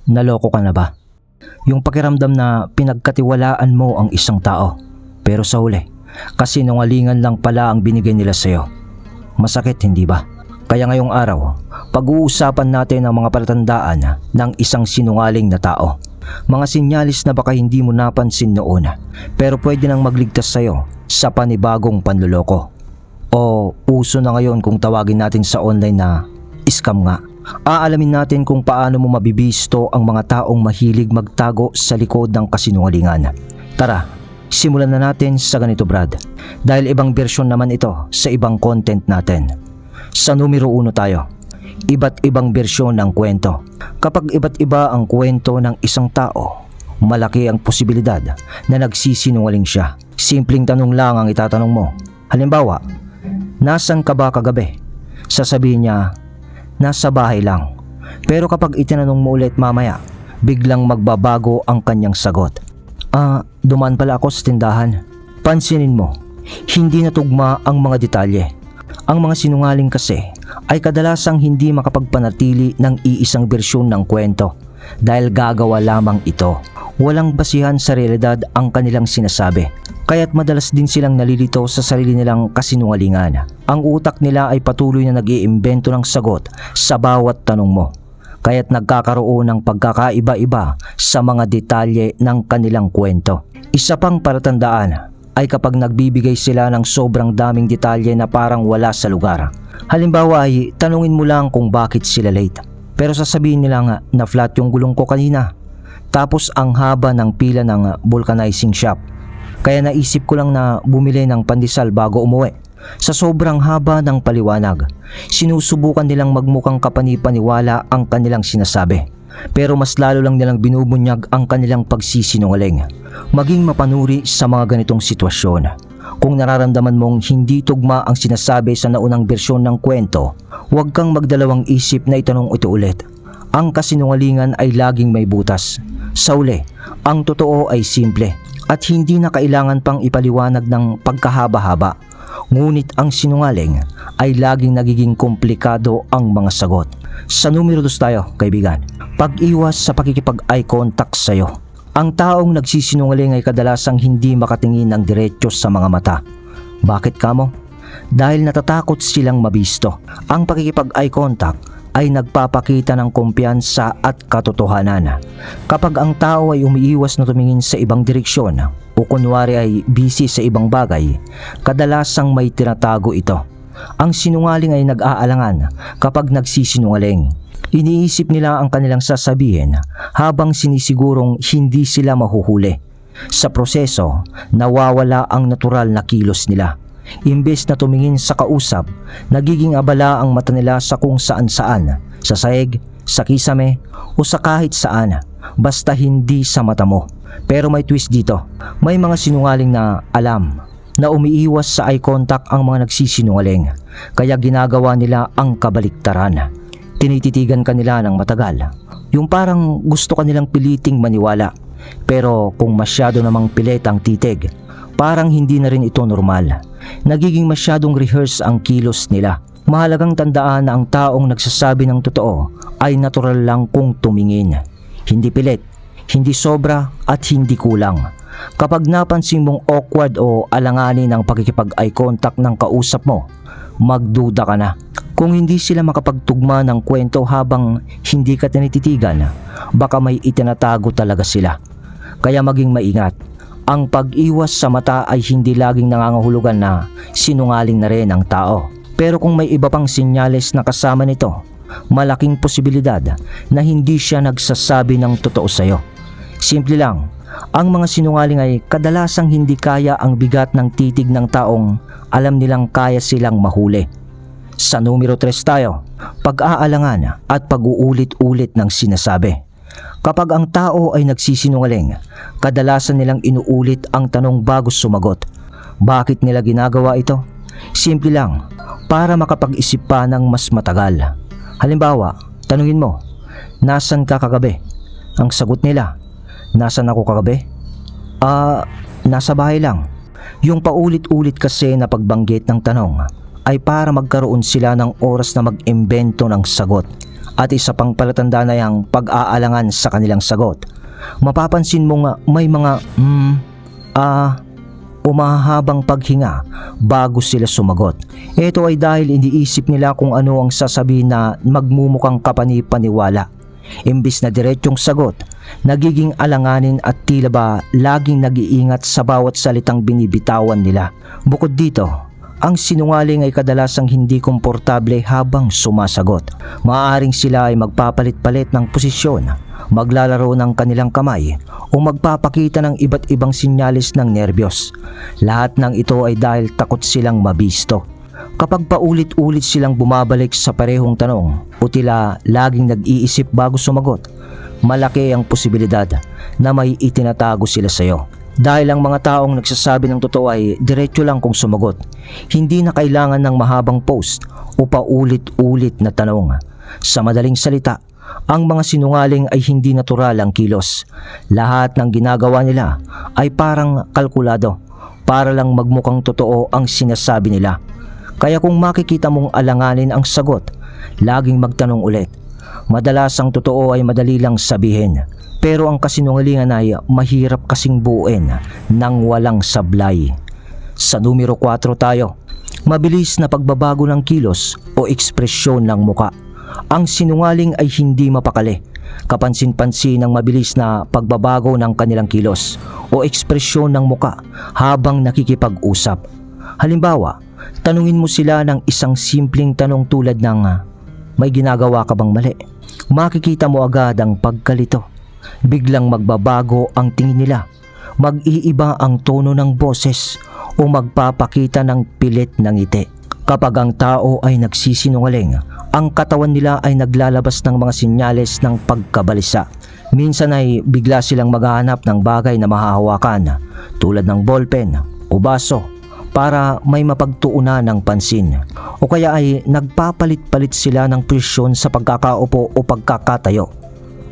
Naloko ka na ba? Yung pakiramdam na pinagkatiwalaan mo ang isang tao, pero sa huli, kasinungalingan lang pala ang binigay nila sa'yo. Masakit, hindi ba? Kaya ngayong araw, pag-uusapan natin ang mga palatandaan ng isang sinungaling na tao. Mga sinyalis na baka hindi mo napansin noon, pero pwede nang magligtas sa'yo sa panibagong panluloko. O uso na ngayon kung tawagin natin sa online na scam nga. Aalamin natin kung paano mo mabibisto ang mga taong mahilig magtago sa likod ng kasinungalingan. Tara, simulan na natin sa ganito, Brad. Dahil ibang bersyon naman ito sa ibang content natin. Sa numero 1 tayo. Iba't ibang bersyon ng kwento. Kapag iba't iba ang kwento ng isang tao, malaki ang posibilidad na nagsisinungaling siya. Simpleng tanong lang ang itatanong mo. Halimbawa, nasan ka ba kagabi? Sasabihin niya, nasa bahay lang. Pero kapag itinanong mo ulit mamaya, biglang magbabago ang kanyang sagot. Dumaan pala ako sa tindahan. Pansinin mo, hindi natugma ang mga detalye. Ang mga sinungaling kasi ay kadalasang hindi makapagpanatili ng iisang bersyon ng kwento dahil gagawa lamang ito. Walang basihan sa realidad ang kanilang sinasabi. Kaya't madalas din silang nalilito sa sarili nilang kasinungalingan. Ang utak nila ay patuloy na nag-iimbento ng sagot sa bawat tanong mo. Kaya't nagkakaroon ng pagkakaiba-iba sa mga detalye ng kanilang kwento. Isa pang palatandaan ay kapag nagbibigay sila ng sobrang daming detalye na parang wala sa lugar. Halimbawa ay tanungin mo lang kung bakit sila late. Pero sasabihin nila nga na flat yung gulong ko kanina. Tapos ang haba ng pila ng vulcanizing shop. Kaya naisip ko lang na bumili ng pandesal bago umuwi. Sa sobrang haba ng paliwanag, sinusubukan nilang magmukhang kapani-paniwala ang kanilang sinasabi. Pero mas lalo lang nilang binubunyag ang kanilang pagsisinungaling. Maging mapanuri sa mga ganitong sitwasyon. Kung nararamdaman mong hindi tugma ang sinasabi sa naunang bersyon ng kwento, huwag kang magdalawang isip na itanong ito ulit. Ang kasinungalingan ay laging may butas. Sa uli, ang totoo ay simple at hindi na kailangan pang ipaliwanag ng pagkahaba-haba. Ngunit ang sinungaling ay laging nagiging komplikado ang mga sagot. Sa numero 2 tayo, kaibigan. Pag-iwas sa pakikipag-eye contact sa'yo. Ang taong nagsisinungaling ay kadalasang hindi makatingin ng diretso sa mga mata. Bakit kamo? Dahil natatakot silang mabisto. Ang pakikipag-eye contact ay nagpapakita ng kumpiyansa at katotohanan. Kapag ang tao ay umiiwas na tumingin sa ibang direksyon o kunwari ay busy sa ibang bagay, kadalasang may tinatago ito. Ang sinungaling ay nag-aalangan kapag nagsisinungaling. Iniisip nila ang kanilang sasabihin habang sinisigurong hindi sila mahuhuli. Sa proseso, nawawala ang natural na kilos nila. Imbes na tumingin sa kausap, nagiging abala ang mata nila sa kung saan-saan, sa sahig, sa kisame, o sa kahit saan, basta hindi sa mata mo. Pero may twist dito, may mga sinungaling na alam na umiiwas sa eye contact ang mga nagsisinungaling, kaya ginagawa nila ang kabaliktaran. Tinititigan kanila ng matagal, yung parang gusto kanilang piliting maniwala, pero kung masyado namang pilit ang titig, parang hindi na rin ito normal. Nagiging masyadong rehearse ang kilos nila. Mahalagang tandaan na ang taong nagsasabi ng totoo ay natural lang kung tumingin. Hindi pilit, hindi sobra at hindi kulang. Kapag napansin mong awkward o alanganin ang pakikipag-eye contact ng kausap mo, magduda ka na. Kung hindi sila makapagtugma ng kwento habang hindi ka tinititigan, baka may itinatago talaga sila. Kaya maging maingat. Ang pag-iwas sa mata ay hindi laging nangangahulugan na sinungaling na rin ang tao. Pero kung may iba pang senyales na kasama nito, malaking posibilidad na hindi siya nagsasabi ng totoo sa'yo. Simple lang, ang mga sinungaling ay kadalasang hindi kaya ang bigat ng titig ng taong alam nilang kaya silang mahuli. Sa numero 3 tayo, pag-aalangan at pag-uulit-ulit ng sinasabi. Kapag ang tao ay nagsisinungaling, kadalasan nilang inuulit ang tanong bago sumagot. Bakit nila ginagawa ito? Simple lang, para makapag-isip pa ng mas matagal. Halimbawa, tanungin mo, nasan ka kagabi? Ang sagot nila, nasan ako kagabi? Nasa bahay lang. Yung paulit-ulit kasi na pagbanggit ng tanong ay para magkaroon sila ng oras na mag-imbento ng sagot. At isa pang palatanda na yung pag-aalangan sa kanilang sagot. Mapapansin mo nga may mga umahabang paghinga bago sila sumagot. Ito ay dahil iniisip nila kung ano ang sasabihin na magmumukhang kapani-paniwala. Imbis na diretsyong sagot, nagiging alanganin at tila ba laging nag-iingat sa bawat salitang binibitawan nila. Bukod dito, ang sinungaling ay kadalasang hindi komportable habang sumasagot. Maaaring sila ay magpapalit-palit ng posisyon, maglalaro ng kanilang kamay o magpapakita ng iba't ibang sinyalis ng nerbiyos. Lahat ng ito ay dahil takot silang mabisto. Kapag paulit-ulit silang bumabalik sa parehong tanong o tila laging nag-iisip bago sumagot, malaki ang posibilidad na may itinatago sila sa iyo. Dahil ang mga taong nagsasabi ng totoo ay diretso lang kung sumagot. Hindi na kailangan ng mahabang post o paulit-ulit na tanong. Sa madaling salita, ang mga sinungaling ay hindi natural ang kilos. Lahat ng ginagawa nila ay parang kalkulado para lang magmukhang totoo ang sinasabi nila. Kaya kung makikita mong alanganin ang sagot, laging magtanong ulit. Madalas ang totoo ay madali lang sabihin. Pero ang kasinungalingan ay mahirap kasing buuin nang walang sablay. Sa numero 4 tayo. Mabilis na pagbabago ng kilos o ekspresyon ng muka. Ang sinungaling ay hindi mapakali. Kapansin-pansin ang mabilis na pagbabago ng kanilang kilos o ekspresyon ng muka habang nakikipag-usap. Halimbawa, tanungin mo sila ng isang simpleng tanong tulad ng may ginagawa ka bang mali? Makikita mo agad ang pagkalito. Biglang magbabago ang tingin nila, mag-iiba ang tono ng boses o magpapakita ng pilit ng ngiti. Kapag ang tao ay nagsisinungaling, ang katawan nila ay naglalabas ng mga sinyales ng pagkabalisa. Minsan ay bigla silang maghahanap ng bagay na mahahawakan tulad ng ballpen o baso para may mapagtuunan ng pansin. O kaya ay nagpapalit-palit sila ng posisyon sa pagkakaupo o pagkakatayo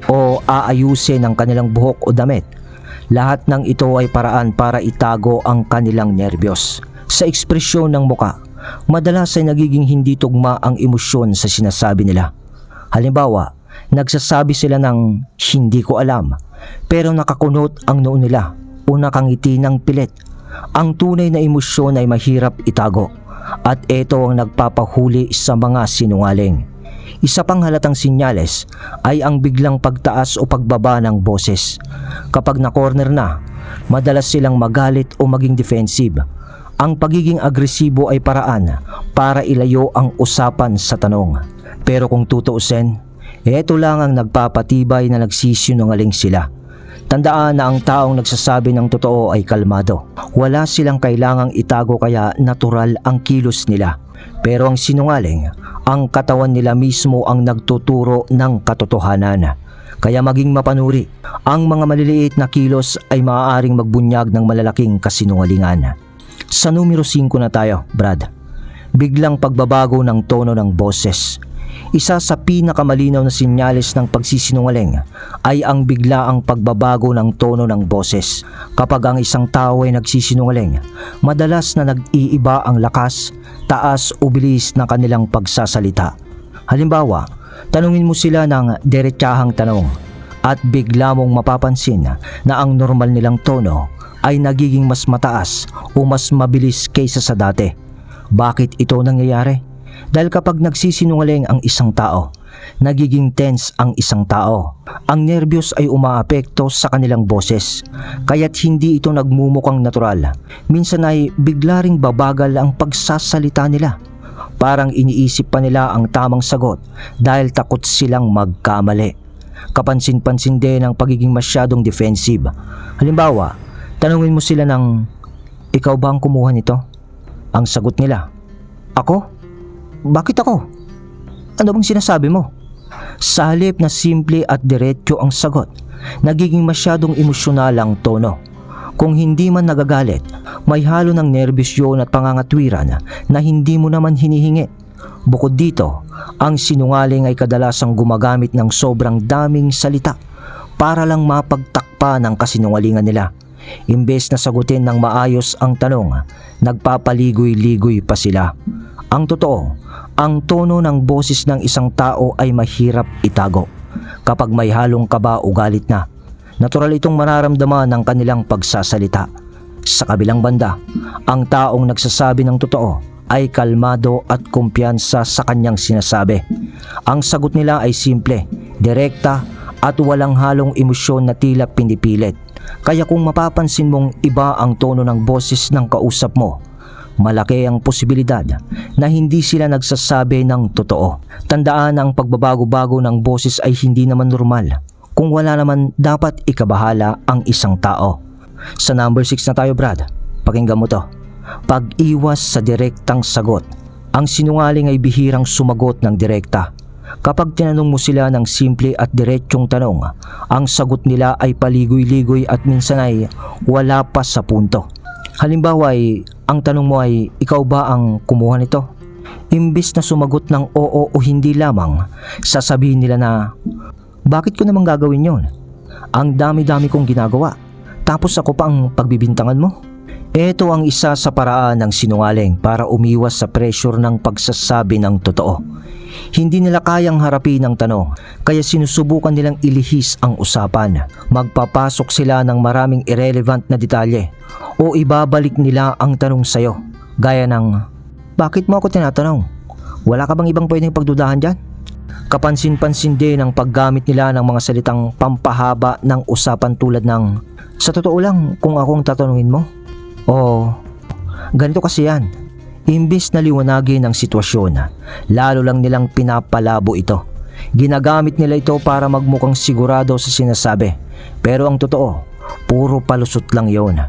o aayusin ang kanilang buhok o damit. Lahat ng ito ay paraan para itago ang kanilang nerbiyos. Sa ekspresyon ng muka, madalas ay nagiging hindi tugma ang emosyon sa sinasabi nila. Halimbawa, nagsasabi sila ng hindi ko alam pero nakakunot ang noo nila o nakangiti ng pilit. Ang tunay na emosyon ay mahirap itago at ito ang nagpapahuli sa mga sinungaling. Isa pang halatang sinyales ay ang biglang pagtaas o pagbaba ng boses. Kapag na-corner na, madalas silang magalit o maging defensive. Ang pagiging agresibo ay paraan para ilayo ang usapan sa tanong. Pero kung tutuusin, ito lang ang nagpapatibay na nagsisinungaling sila. Tandaan na ang taong nagsasabi ng totoo ay kalmado. Wala silang kailangang itago kaya natural ang kilos nila. Pero ang sinungaling, ang katawan nila mismo ang nagtuturo ng katotohanan. Kaya maging mapanuri, ang mga maliliit na kilos ay maaaring magbunyag ng malalaking kasinungalingan. Sa numero 5 na tayo, Brad. Biglang pagbabago ng tono ng boses. Isa sa pinakamalinaw na sinyalis ng pagsisinungaling ay ang biglaang pagbabago ng tono ng boses. Kapag ang isang tao ay nagsisinungaling, madalas na nag-iiba ang lakas, taas o bilis ng kanilang pagsasalita. Halimbawa, tanungin mo sila ng diretsahang tanong at bigla mong mapapansin na ang normal nilang tono ay nagiging mas mataas o mas mabilis kaysa sa dati. Bakit ito nangyayari? Dahil kapag nagsisinungaling ang isang tao, nagiging tense ang isang tao. Ang nerbiyos ay umaapekto sa kanilang boses, kaya't hindi ito nagmumukhang natural. Minsan ay bigla ring babagal ang pagsasalita nila. Parang iniisip pa nila ang tamang sagot dahil takot silang magkamali. Kapansin-pansin din ang pagiging masyadong defensive. Halimbawa, tanungin mo sila ng, ikaw ba ang kumuha nito? Ang sagot nila, ako? Bakit ako? Ano bang sinasabi mo? Sa halip na simple at diretso ang sagot, nagiging masyadong emosyonal ang tono. Kung hindi man nagagalit, may halo ng nerbisyon at pangangatwiran na hindi mo naman hinihingi. Bukod dito, ang sinungaling ay kadalasang gumagamit ng sobrang daming salita para lang mapagtakpa ng kasinungalingan nila. Imbes na sagutin ng maayos ang tanong, nagpapaligoy-ligoy pa sila. Ang totoo, Ang tono ng boses ng isang tao ay mahirap itago. Kapag may halong kaba o galit na, natural itong mararamdaman ng kanilang pagsasalita. Sa kabilang banda, ang taong nagsasabi ng totoo ay kalmado at kumpiyansa sa kanyang sinasabi. Ang sagot nila ay simple, direkta at walang halong emosyon na tila pinipilit. Kaya kung mapapansin mong iba ang tono ng boses ng kausap mo, malaki ang posibilidad na hindi sila nagsasabi ng totoo. Tandaan na ang pagbabago-bago ng boses ay hindi naman normal. Kung wala naman, dapat ikabahala ang isang tao. Sa number 6 na tayo, Brad. Pakinggan mo to. Pag-iwas sa direktang sagot. Ang sinungaling ay bihirang sumagot ng direkta. Kapag tinanong mo sila ng simple at diretsyong tanong, ang sagot nila ay paligoy-ligoy at minsan ay wala pa sa punto. Halimbawa ay, ang tanong mo ay, ikaw ba ang kumuha nito? Imbis na sumagot ng oo o hindi lamang, sasabihin nila na, bakit ko namang gagawin yon? Ang dami-dami kong ginagawa. Tapos ako pa ang pagbibintangan mo? Ito ang isa sa paraan ng sinungaling para umiwas sa pressure ng pagsasabi ng totoo. Hindi nila kayang harapin ang tanong, kaya sinusubukan nilang ilihis ang usapan. Magpapasok sila ng maraming irrelevant na detalye o ibabalik nila ang tanong sayo. Gaya ng, bakit mo ako tinatanong? Wala ka bang ibang pwedeng pagdudahan dyan? Kapansin-pansin din ang paggamit nila ng mga salitang pampahaba ng usapan tulad ng, sa totoo lang kung akong tatanungin mo? O, ganito kasi yan. Imbis na liwanagin ang sitwasyon, lalo lang nilang pinapalabo ito. Ginagamit nila ito para magmukhang sigurado sa sinasabi. Pero ang totoo, puro palusot lang yon.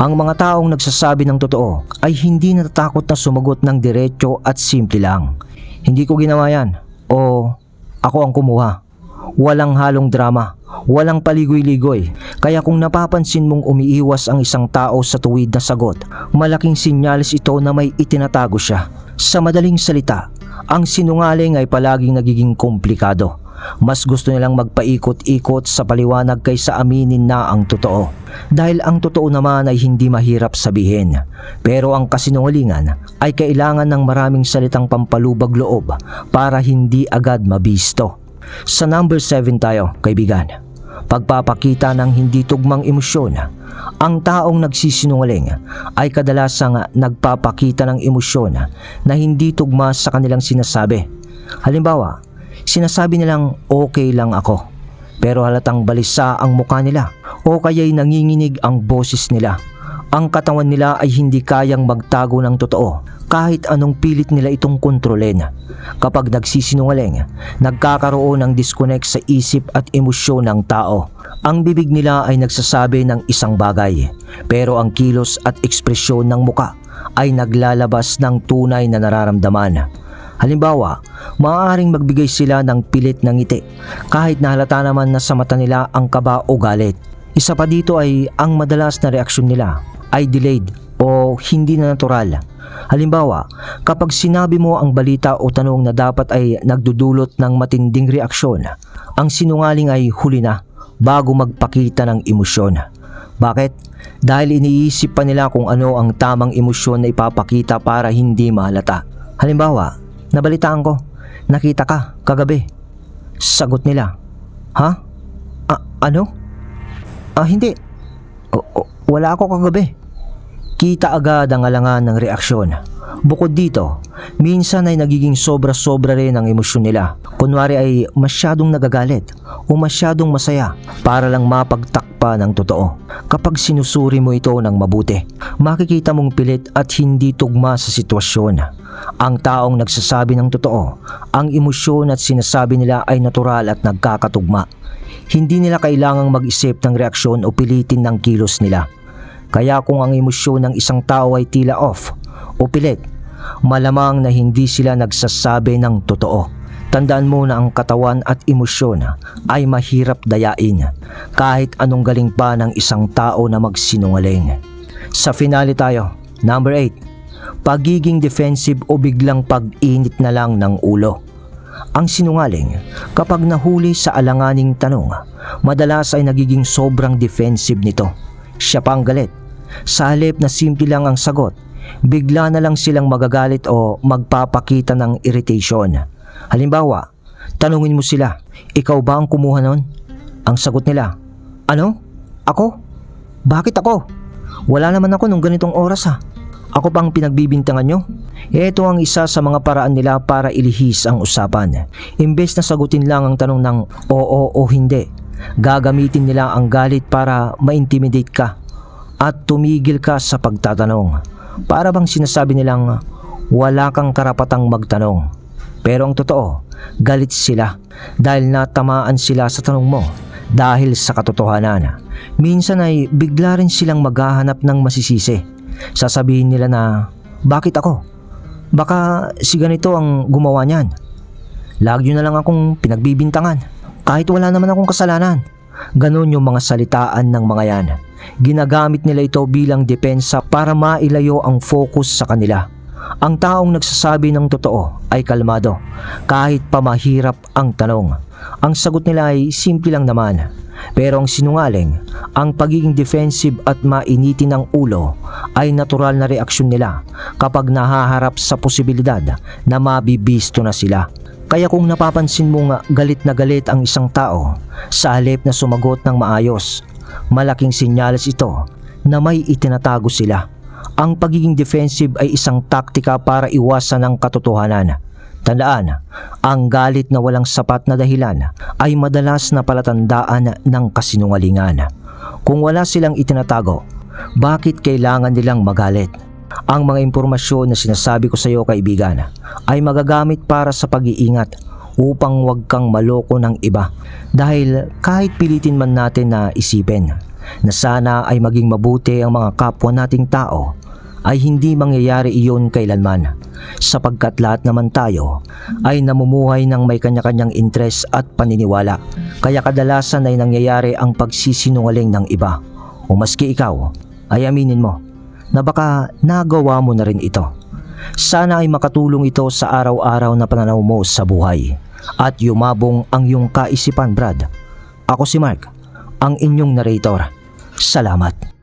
Ang mga taong nagsasabi ng totoo ay hindi natatakot na sumagot ng diretso at simple lang. Hindi ko ginawa yan. O, ako ang kumuha. Walang halong drama. Walang paligoy-ligoy. Kaya kung napapansin mong umiiwas ang isang tao sa tuwid na sagot, malaking sinyalis ito na may itinatago siya. Sa madaling salita, ang sinungaling ay palaging nagiging komplikado. Mas gusto nilang magpaikot-ikot sa paliwanag kaysa aminin na ang totoo. Dahil ang totoo naman ay hindi mahirap sabihin. Pero ang kasinungalingan ay kailangan ng maraming salitang pampalubag loob para hindi agad mabisto. Sa number 7 tayo, kaibigan. Pagpapakita ng hindi tugmang emosyon. Ang taong nagsisinungaling ay kadalasang nagpapakita ng emosyon na hindi tugma sa kanilang sinasabi. Halimbawa, sinasabi nilang okay lang ako, pero halatang balisa ang mukha nila o kaya'y nanginginig ang boses nila. Ang katawan nila ay hindi kayang magtago ng totoo kahit anong pilit nila itong kontrolin. Kapag nagsisinungaling, nagkakaroon ng disconnect sa isip at emosyon ng tao. Ang bibig nila ay nagsasabi ng isang bagay, pero ang kilos at ekspresyon ng muka ay naglalabas ng tunay na nararamdaman. Halimbawa, maaaring magbigay sila ng pilit na ngiti kahit na halata naman na sa mata nila ang kaba o galit. Isa pa dito ay ang madalas na reaksyon nila ay delayed o hindi na natural. Halimbawa, kapag sinabi mo ang balita o tanong na dapat ay nagdudulot ng matinding reaksyon, ang sinungaling ay huli na bago magpakita ng emosyon. Bakit? Dahil iniisip pa nila kung ano ang tamang emosyon na ipapakita para hindi mahalata. Halimbawa, nabalitaan ko, nakita ka kagabi. Sagot nila, ha? Ano? Hindi. Wala ako kagabi. Kita agad ang alangan ng reaksyon. Bukod dito, minsan ay nagiging sobra-sobra rin ang emosyon nila. Kunwari ay masyadong nagagalit o masyadong masaya para lang mapagtakpa ng totoo. Kapag sinusuri mo ito ng mabuti, makikita mong pilit at hindi tugma sa sitwasyon. Ang taong nagsasabi ng totoo, ang emosyon at sinasabi nila ay natural at nagkakatugma. Hindi nila kailangang mag-isip ng reaksyon o pilitin ng kilos nila. Kaya kung ang emosyon ng isang tao ay tila off o pilit, malamang na hindi sila nagsasabi ng totoo. Tandaan mo na ang katawan at emosyon ay mahirap dayain kahit anong galing pa ng isang tao na magsinungaling. Sa finale tayo, number 8, pagiging defensive o biglang pag-init na lang ng ulo. Ang sinungaling, kapag nahuli sa alanganing tanong, madalas ay nagiging sobrang defensive nito. Siya pa ang galit. Sa halip na simple lang ang sagot, bigla na lang silang magagalit o magpapakita ng irritation. Halimbawa, tanungin mo sila, ikaw ba ang kumuha nun? Ang sagot nila, ano? Ako? Bakit ako? Wala naman ako nung ganitong oras ha. Ako pang pinagbibintangan nyo? Ito ang isa sa mga paraan nila para ilihis ang usapan. Imbes na sagutin lang ang tanong ng oo o hindi, gagamitin nila ang galit para ma-intimidate ka at tumigil ka sa pagtatanong. Para bang sinasabi nilang wala kang karapatang magtanong. Pero ang totoo, galit sila dahil natamaan sila sa tanong mo dahil sa katotohanan. Minsan ay bigla rin silang maghahanap ng masisisi. Sasabihin nila na, bakit ako? Baka si ganito ang gumawa niyan. Lagi na lang akong pinagbibintangan kahit wala naman akong kasalanan. Ganon yung mga salitaan ng mga yan. Ginagamit nila ito bilang depensa para mailayo ang focus sa kanila. Ang taong nagsasabi ng totoo ay kalmado kahit pa mahirap ang tanong. Ang sagot nila ay simple lang naman. Pero ang sinungaling, ang pagiging defensive at mainitin ng ulo ay natural na reaksyon nila kapag nahaharap sa posibilidad na mabibisto na sila. Kaya kung napapansin mo nga galit na galit ang isang tao, sa halip na sumagot ng maayos, malaking senyales ito na may itinatago sila. Ang pagiging defensive ay isang taktika para iwasan ang katotohanan. Tandaan, ang galit na walang sapat na dahilan ay madalas na palatandaan ng kasinungalingan. Kung wala silang itinatago, bakit kailangan nilang magalit? Ang mga impormasyon na sinasabi ko sa iyo, kaibigan, ay magagamit para sa pag-iingat upang huwag kang maloko ng iba. Dahil kahit pilitin man natin na isipin na sana ay maging mabuti ang mga kapwa nating tao, ay hindi mangyayari iyon kailanman, sapagkat lahat naman tayo ay namumuhay ng may kanya-kanyang interes at paniniwala. Kaya kadalasan ay nangyayari ang pagsisinungaling ng iba, o maski ikaw ay aminin mo na baka nagawa mo na rin ito. Sana ay makatulong ito sa araw-araw na pananaw mo sa buhay at yumabong ang iyong kaisipan, Brad. Ako si Mark, ang inyong narrator. Salamat.